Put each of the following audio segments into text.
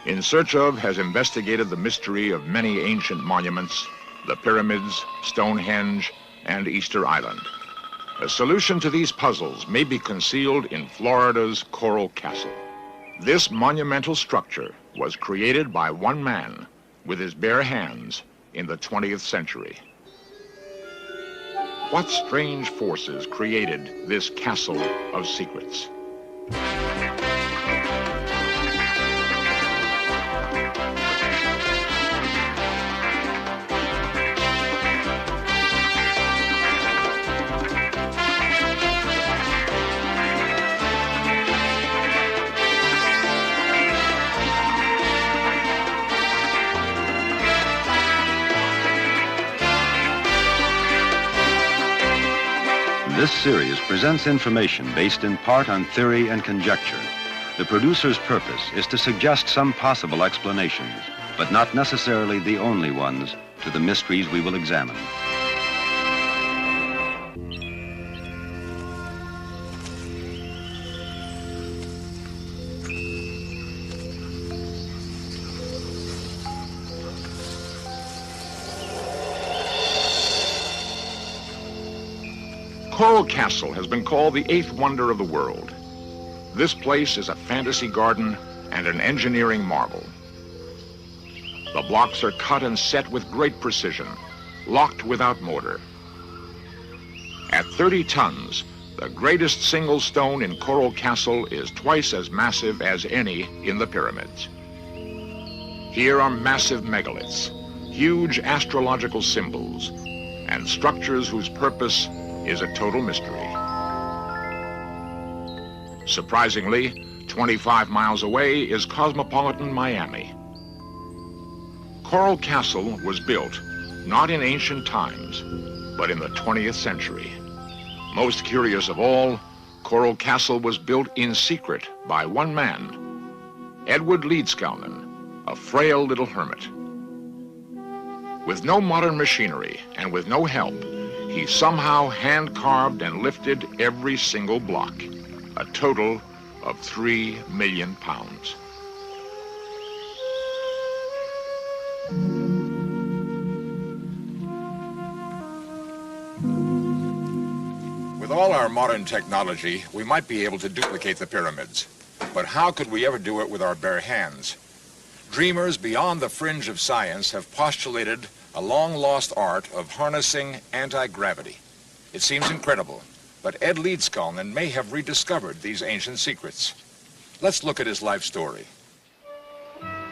In Search Of has investigated the mystery of many ancient monuments, the pyramids, Stonehenge, and Easter Island. A solution to these puzzles may be concealed in Florida's Coral Castle. This monumental structure was created by one man with his bare hands in the 20th century. What strange forces created this castle of secrets? This series presents information based in part on theory and conjecture. The producer's purpose is to suggest some possible explanations, but not necessarily the only ones, to the mysteries we will examine. Coral Castle has been called the eighth wonder of the world. This place is a fantasy garden and an engineering marvel. The blocks are cut and set with great precision, locked without mortar. At 30 tons, the greatest single stone in Coral Castle is twice as massive as any in the pyramids. Here are massive megaliths, huge astrological symbols, and structures whose purpose is a total mystery. Surprisingly, 25 miles away is cosmopolitan Miami. Coral Castle was built not in ancient times, but in the 20th century. Most curious of all, Coral Castle was built in secret by one man, Edward Leedskalnin, a frail little hermit. With no modern machinery and with no help, he somehow hand-carved and lifted every single block, a total of 3 million pounds. With all our modern technology, we might be able to duplicate the pyramids. But how could we ever do it with our bare hands? Dreamers beyond the fringe of science have postulated a long-lost art of harnessing anti-gravity. It seems incredible, but Ed Leedskalnin may have rediscovered these ancient secrets. Let's look at his life story.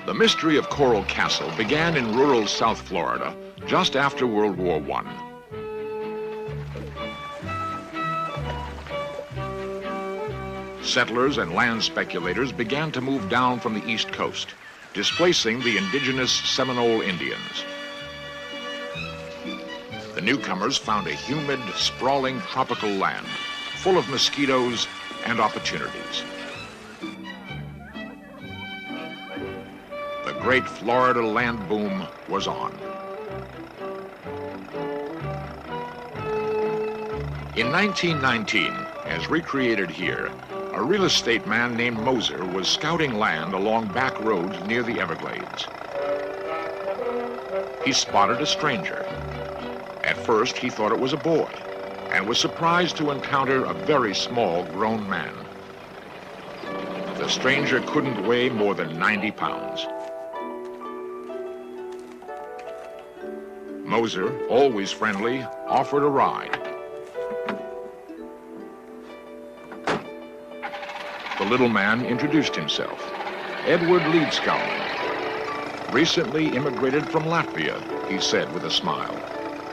The mystery of Coral Castle began in rural South Florida just after World War I. Settlers and land speculators began to move down from the East Coast, displacing the indigenous Seminole Indians. The newcomers found a humid, sprawling tropical land, full of mosquitoes and opportunities. The great Florida land boom was on. In 1919, as recreated here, a real estate man named Moser was scouting land along back roads near the Everglades. He spotted a stranger. At first, he thought it was a boy and was surprised to encounter a very small grown man. The stranger couldn't weigh more than 90 pounds. Moser, always friendly, offered a ride. The little man introduced himself, Edward Leedskalnin. Recently immigrated from Latvia, he said with a smile.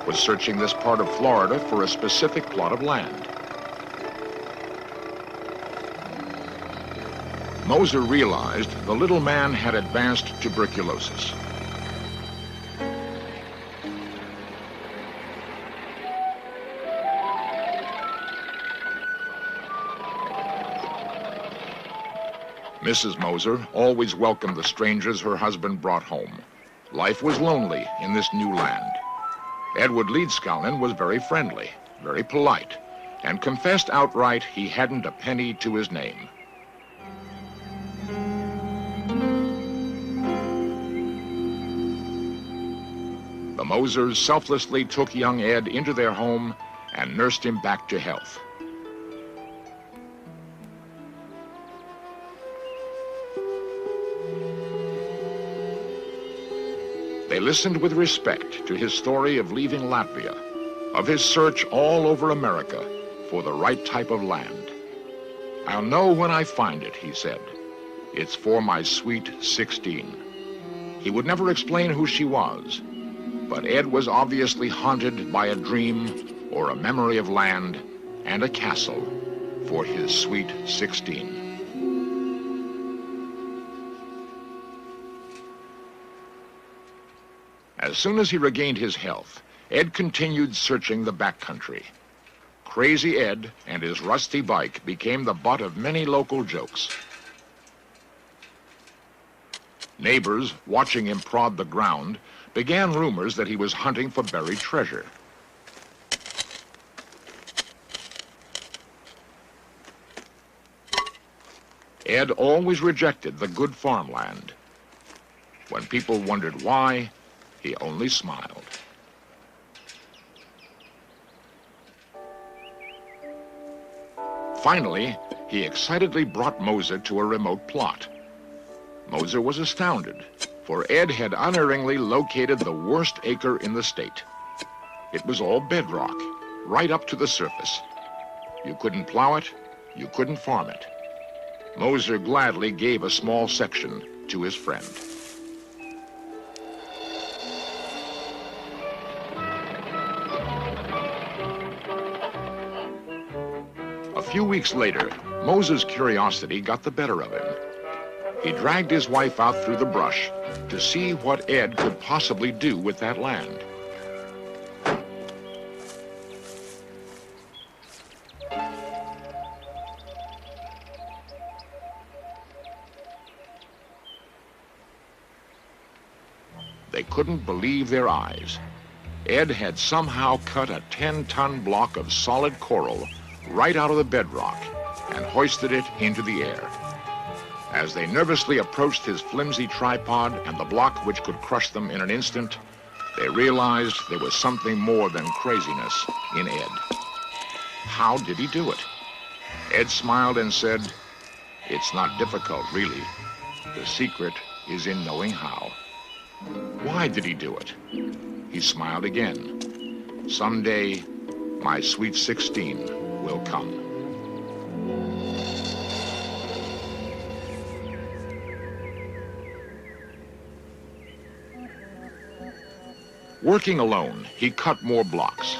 Was searching this part of Florida for a specific plot of land. Moser realized the little man had advanced tuberculosis. Mrs. Moser always welcomed the strangers her husband brought home. Life was lonely in this new land. Edward Leedskalnin was very friendly, very polite, and confessed outright he hadn't a penny to his name. The Mosers selflessly took young Ed into their home and nursed him back to health. They listened with respect to his story of leaving Latvia, of his search all over America for the right type of land. "I'll know when I find it," he said. "It's for my sweet 16. He would never explain who she was, but Ed was obviously haunted by a dream or a memory of land and a castle for his sweet 16. As soon as he regained his health, Ed continued searching the backcountry. Crazy Ed and his rusty bike became the butt of many local jokes. Neighbors, watching him prod the ground, began rumors that he was hunting for buried treasure. Ed always rejected the good farmland. When people wondered why, he only smiled. Finally, he excitedly brought Moser to a remote plot. Moser was astounded, for Ed had unerringly located the worst acre in the state. It was all bedrock, right up to the surface. You couldn't plow it, you couldn't farm it. Moser gladly gave a small section to his friend. A few weeks later, Moser's curiosity got the better of him. He dragged his wife out through the brush to see what Ed could possibly do with that land. They couldn't believe their eyes. Ed had somehow cut a 10-ton block of solid coral right out of the bedrock and hoisted it into the air. As they nervously approached his flimsy tripod and the block which could crush them in an instant, they realized there was something more than craziness in Ed. How did he do it? Ed smiled and said, "It's not difficult, really. The secret is in knowing how." Why did he do it? He smiled again. "Someday, my sweet 16 will come." Working alone, he cut more blocks.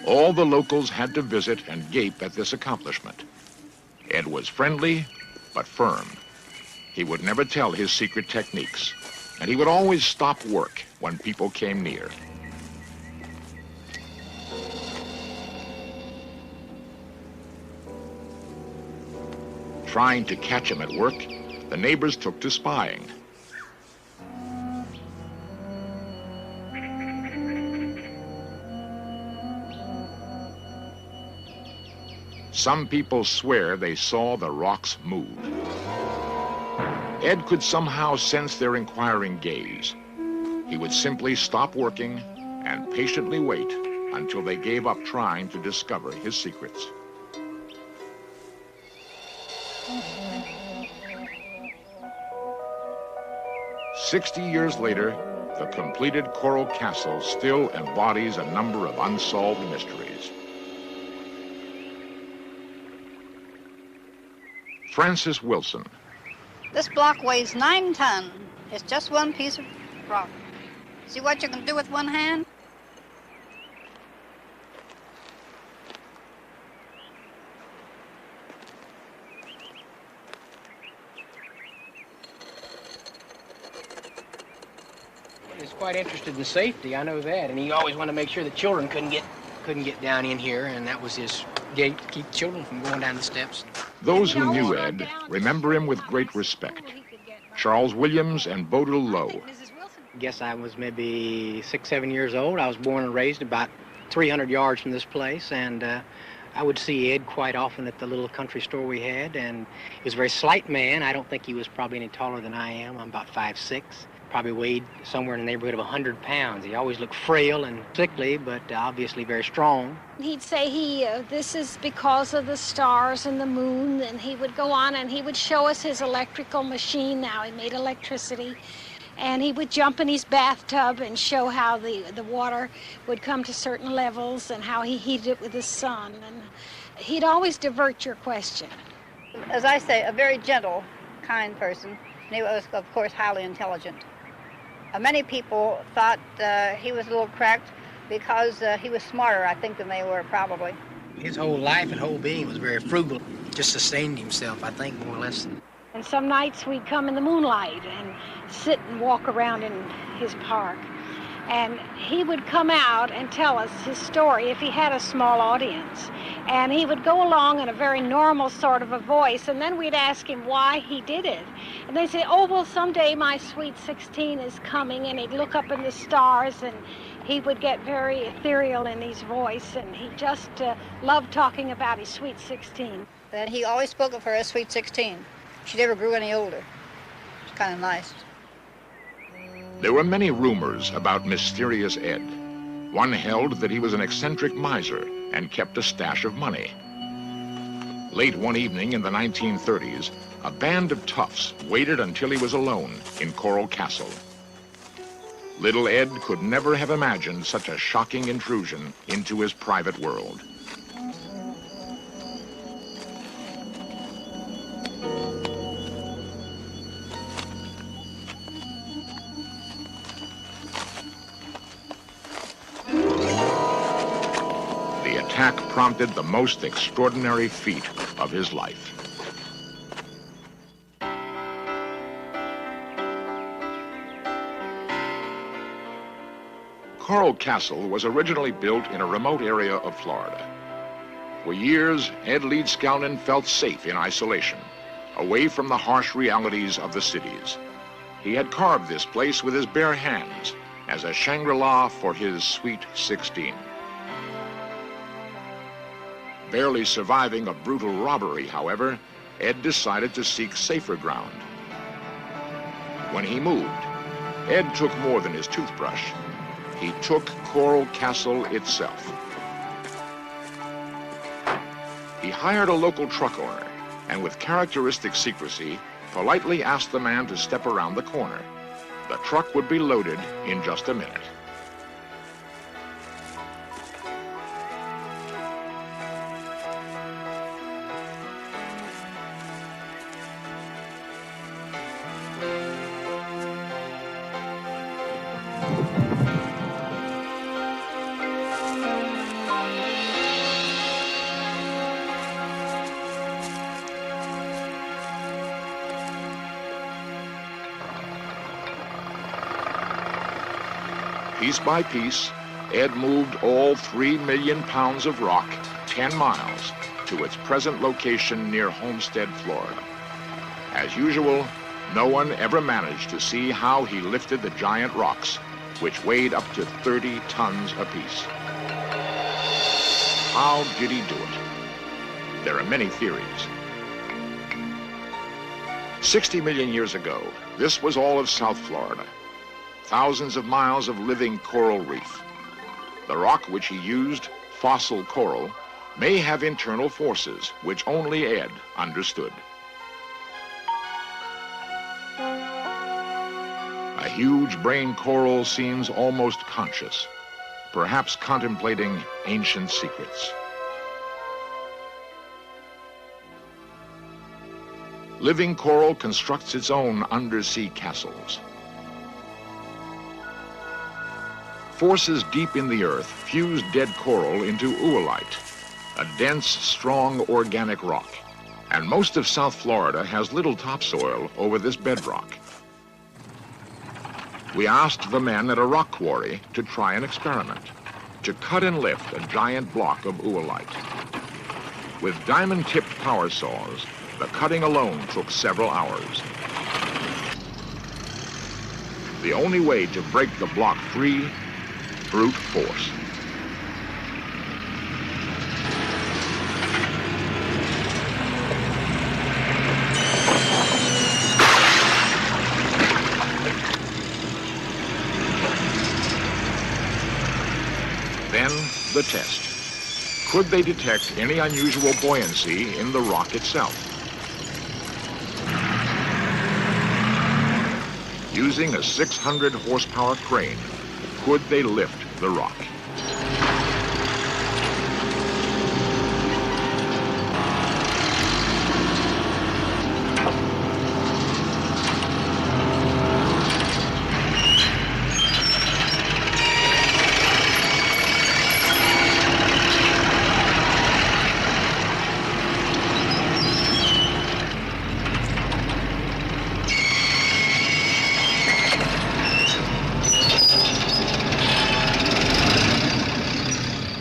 All the locals had to visit and gape at this accomplishment. Ed was friendly, but firm. He would never tell his secret techniques, and he would always stop work when people came near. Trying to catch him at work, the neighbors took to spying. Some people swear they saw the rocks move. Ed could somehow sense their inquiring gaze. He would simply stop working and patiently wait until they gave up trying to discover his secrets. "60 years later, the completed coral castle still embodies a number of unsolved mysteries. Francis Wilson. This block weighs 9 tons. It's just one piece of rock. See what you can do with one hand? He's quite interested in safety, I know that, and he always wanted to make sure the children couldn't get down in here, and that was his gate to keep children from going down the steps. Those who knew Ed remember him with great respect. Charles Williams and Bodil Lowe. I guess I was maybe 6, 7 years old. I was born and raised about 300 yards from this place, and I would see Ed quite often at the little country store we had, and he was a very slight man. I don't think he was probably any taller than I am. I'm about 5'6". probably weighed somewhere in the neighborhood of 100 pounds. He always looked frail and sickly, but obviously very strong. He'd say this is because of the stars and the moon, and he would go on and he would show us his electrical machine. Now he made electricity, and he would jump in his bathtub and show how the water would come to certain levels and how he heated it with the sun. And he'd always divert your question. As I say, a very gentle, kind person. And he was, of course, highly intelligent. Many people thought he was a little cracked because he was smarter, I think, than they were, probably. His whole life and whole being was very frugal. Just sustained himself, I think, more or less. And some nights we'd come in the moonlight and sit and walk around in his park. And he would come out and tell us his story if he had a small audience. And he would go along in a very normal sort of a voice, and then we'd ask him why he did it. And they'd say, oh, well, someday my sweet 16 is coming, and he'd look up in the stars, and he would get very ethereal in his voice, and he just loved talking about his sweet 16. And he always spoke of her as sweet 16. She never grew any older. It's kind of nice. There were many rumors about mysterious Ed. One held that he was an eccentric miser and kept a stash of money. Late one evening in the 1930s, a band of toughs waited until he was alone in Coral Castle. Little Ed could never have imagined such a shocking intrusion into his private world. The attack prompted the most extraordinary feat of his life. Coral Castle was originally built in a remote area of Florida. For years, Ed Leedskalnin felt safe in isolation, away from the harsh realities of the cities. He had carved this place with his bare hands as a Shangri-La for his sweet 16. Barely surviving a brutal robbery, however, Ed decided to seek safer ground. When he moved, Ed took more than his toothbrush. He took Coral Castle itself. He hired a local truck owner and with characteristic secrecy, politely asked the man to step around the corner. The truck would be loaded in just a minute. Piece by piece, Ed moved all 3 million pounds of rock 10 miles to its present location near Homestead, Florida. As usual, no one ever managed to see how he lifted the giant rocks, which weighed up to 30 tons apiece. How did he do it? There are many theories. 60 million years ago, this was all of South Florida. Thousands of miles of living coral reef. The rock which he used, fossil coral, may have internal forces which only Ed understood. A huge brain coral seems almost conscious, perhaps contemplating ancient secrets. Living coral constructs its own undersea castles. Forces deep in the earth fuse dead coral into oolite, a dense, strong organic rock. And most of South Florida has little topsoil over this bedrock. We asked the men at a rock quarry to try an experiment, to cut and lift a giant block of oolite. With diamond-tipped power saws, the cutting alone took several hours. The only way to break the block free, brute force. Then the test. Could they detect any unusual buoyancy in the rock itself? Using a 600 horsepower crane, could they lift the rock?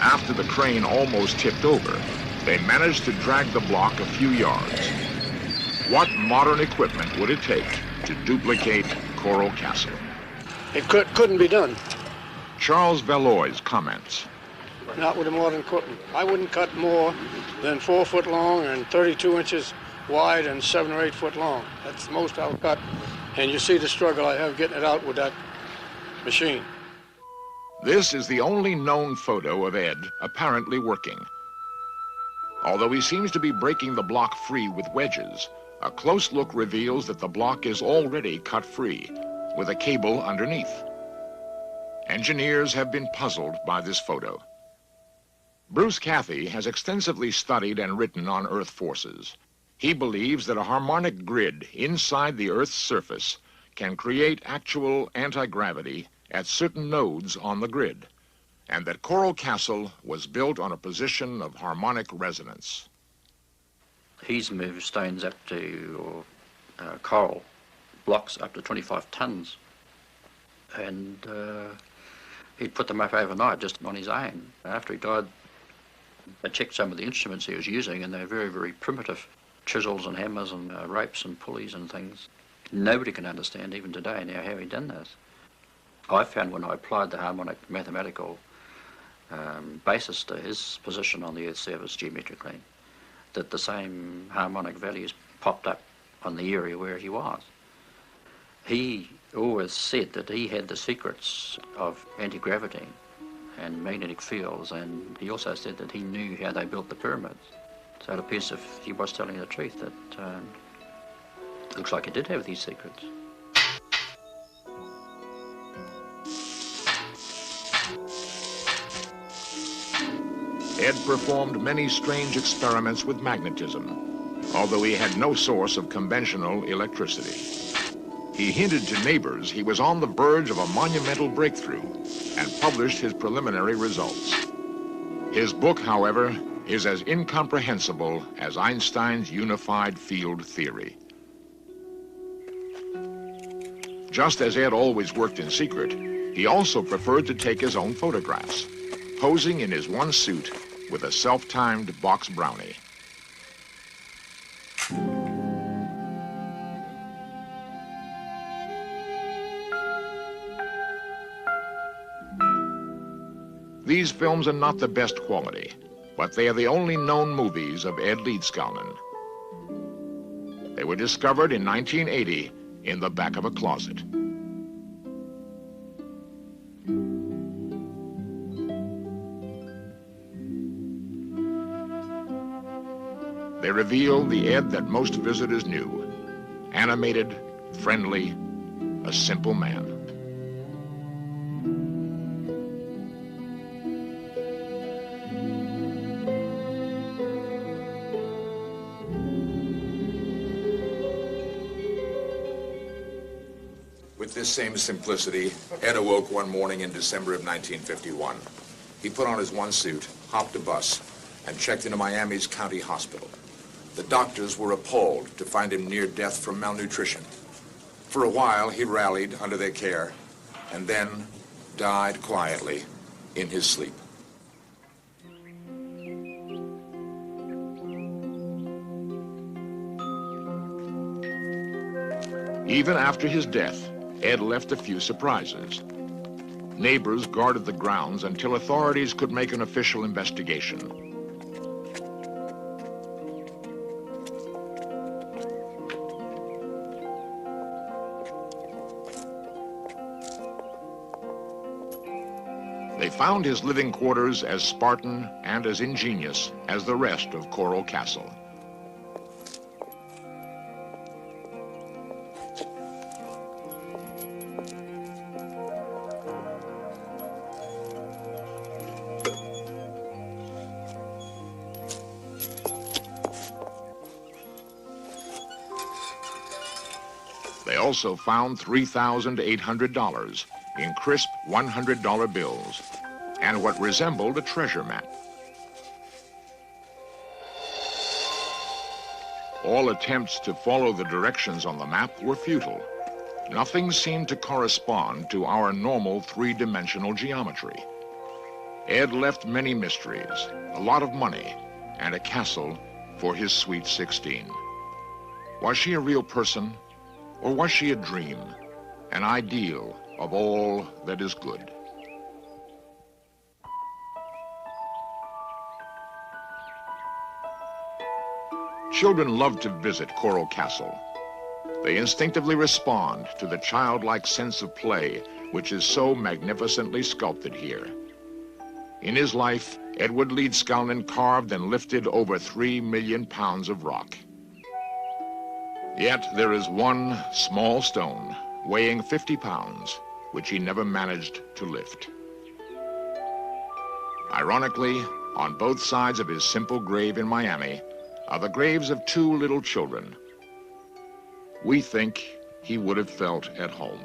After the crane almost tipped over, they managed to drag the block a few yards. What modern equipment would it take to duplicate Coral Castle? It couldn't be done. Charles Valois comments. Not with the modern equipment. I wouldn't cut more than 4 foot long and 32 inches wide and 7 or 8 foot long. That's the most I'll cut. And you see the struggle I have getting it out with that machine. This is the only known photo of Ed apparently working. Although he seems to be breaking the block free with wedges, a close look reveals that the block is already cut free, with a cable underneath. Engineers have been puzzled by this photo. Bruce Cathy has extensively studied and written on Earth forces. He believes that a harmonic grid inside the Earth's surface can create actual anti-gravity at certain nodes on the grid, and that Coral Castle was built on a position of harmonic resonance. He's moved stones up to, coral blocks up to 25 tons, and he'd put them up overnight just on his own. After he died, I checked some of the instruments he was using, and they're very, very primitive. Chisels and hammers and ropes and pulleys and things. Nobody can understand even today now how he done this. I found when I applied the harmonic mathematical basis to his position on the Earth's surface geometrically, that the same harmonic values popped up on the area where he was. He always said that he had the secrets of anti-gravity and magnetic fields, and he also said that he knew how they built the pyramids. So it appears if he was telling the truth, that it looks like he did have these secrets. Ed performed many strange experiments with magnetism, although he had no source of conventional electricity. He hinted to neighbors he was on the verge of a monumental breakthrough and published his preliminary results. His book, however, is as incomprehensible as Einstein's unified field theory. Just as Ed always worked in secret, he also preferred to take his own photographs, posing in his one suit with a self-timed box brownie. These films are not the best quality, but they are the only known movies of Ed Leedskalnin. They were discovered in 1980 in the back of a closet. They reveal the Ed that most visitors knew. Animated, friendly, a simple man. With this same simplicity, Ed awoke one morning in December of 1951. He put on his one suit, hopped a bus, and checked into Miami's county hospital. The doctors were appalled to find him near death from malnutrition. For a while, he rallied under their care, and then died quietly in his sleep. Even after his death, Ed left a few surprises. Neighbors guarded the grounds until authorities could make an official investigation. They found his living quarters as Spartan and as ingenious as the rest of Coral Castle. They also found $3,800 in crisp $100 bills and what resembled a treasure map. All attempts to follow the directions on the map were futile. Nothing seemed to correspond to our normal three-dimensional geometry. Ed left many mysteries, a lot of money, and a castle for his sweet 16. Was she a real person? Or was she a dream, an ideal of all that is good? Children love to visit Coral Castle. They instinctively respond to the childlike sense of play which is so magnificently sculpted here. In his life, Edward Leedskalnin carved and lifted over 3 million pounds of rock. Yet there is one small stone weighing 50 pounds, which he never managed to lift. Ironically, on both sides of his simple grave in Miami are the graves of 2 little children. We think he would have felt at home.